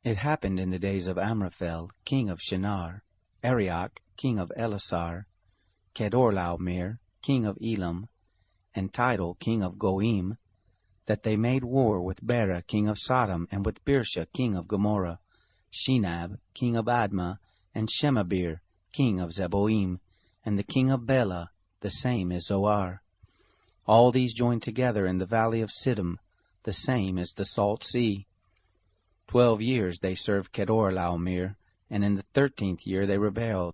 It happened in the days of Amraphel, king of Shinar, Arioch, king of Elasar, Kedorlaomer, king of Elam, and Tidal, king of Goim, that they made war with Bera, king of Sodom, and with Birsha, king of Gomorrah, Shinab, king of Admah, and Shemabir, king of Zeboim, and the king of Bela, the same is Zoar. All these joined together in the valley of Siddim, the same is the Salt Sea. 12 years they served Kedorlaomer, and in the 13th year they rebelled.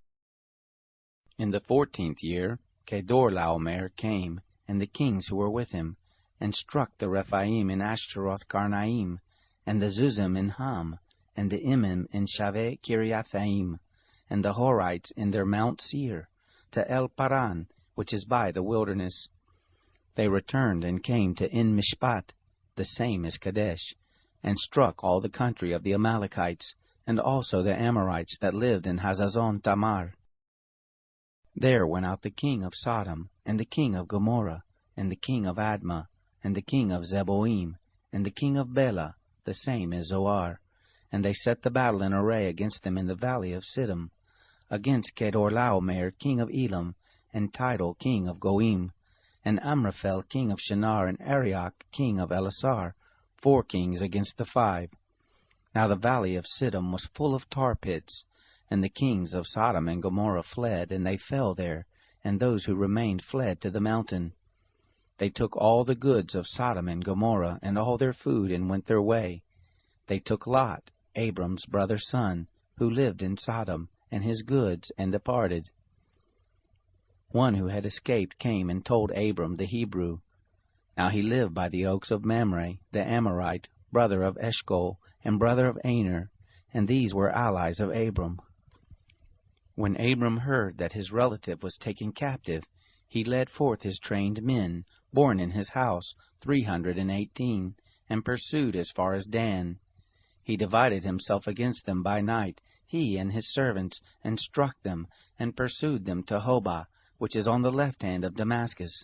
In the 14th year Kedorlaomer came, and the kings who were with him, and struck the Rephaim in Ashtaroth Karnaim, and the Zuzim in Ham, and the Imim in Shaveh Kiriathaim, and the Horites in their Mount Seir, to El Paran, which is by the wilderness. They returned and came to En Mishpat, the same is Kadesh, and struck all the country of the Amalekites, and also the Amorites that lived in Hazazon Tamar. There went out the king of Sodom, and the king of Gomorrah, and the king of Admah, and the king of Zeboim, and the king of Bela, the same is Zoar, and they set the battle in array against them in the valley of Siddim, against Kedorlaomer, king of Elam, and Tidal, king of Goim, and Amraphel, king of Shinar, and Arioch, king of Elasar, 4 kings against the 5. Now the valley of Siddim was full of tar pits, and the kings of Sodom and Gomorrah fled, and they fell there, and those who remained fled to the mountain. They took all the goods of Sodom and Gomorrah, and all their food, and went their way. They took Lot, Abram's brother's son, who lived in Sodom, and his goods, and departed. One who had escaped came and told Abram the Hebrew. Now he lived by the oaks of Mamre, the Amorite, brother of Eshcol, and brother of Aner, and these were allies of Abram. When Abram heard that his relative was taken captive, he led forth his trained men, born in his house, 318, and pursued as far as Dan. He divided himself against them by night, he and his servants, and struck them, and pursued them to Hobah, which is on the left hand of Damascus.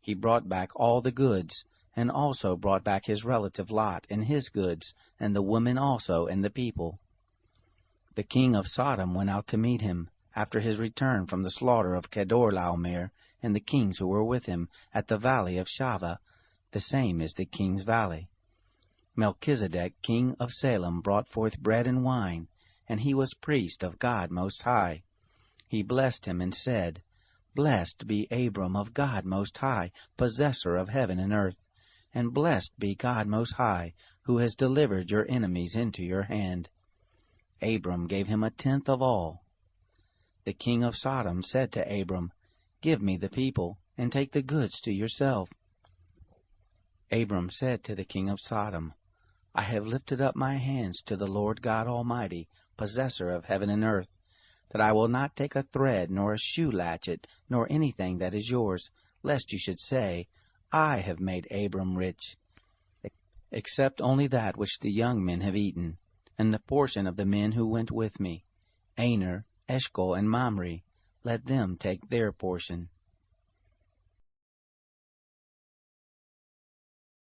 He brought back all the goods, and also brought back his relative Lot and his goods, and the women also and the people. The king of Sodom went out to meet him, after his return from the slaughter of Kedorlaomer, and the kings who were with him, at the valley of Shaveh, the same is the king's valley. Melchizedek, king of Salem, brought forth bread and wine, and he was priest of God Most High. He blessed him and said, Blessed be Abram of God Most High, possessor of heaven and earth, and blessed be God Most High, who has delivered your enemies into your hand. Abram gave him 1/10 of all. The king of Sodom said to Abram, Give me the people, and take the goods to yourself. Abram said to the king of Sodom, I have lifted up my hands to the Lord God Almighty, possessor of heaven and earth, that I will not take a thread, nor a shoe latchet, nor anything that is yours, lest you should say, I have made Abram rich, except only that which the young men have eaten, and the portion of the men who went with me, Aner, Eshcol, and Mamre, let them take their portion.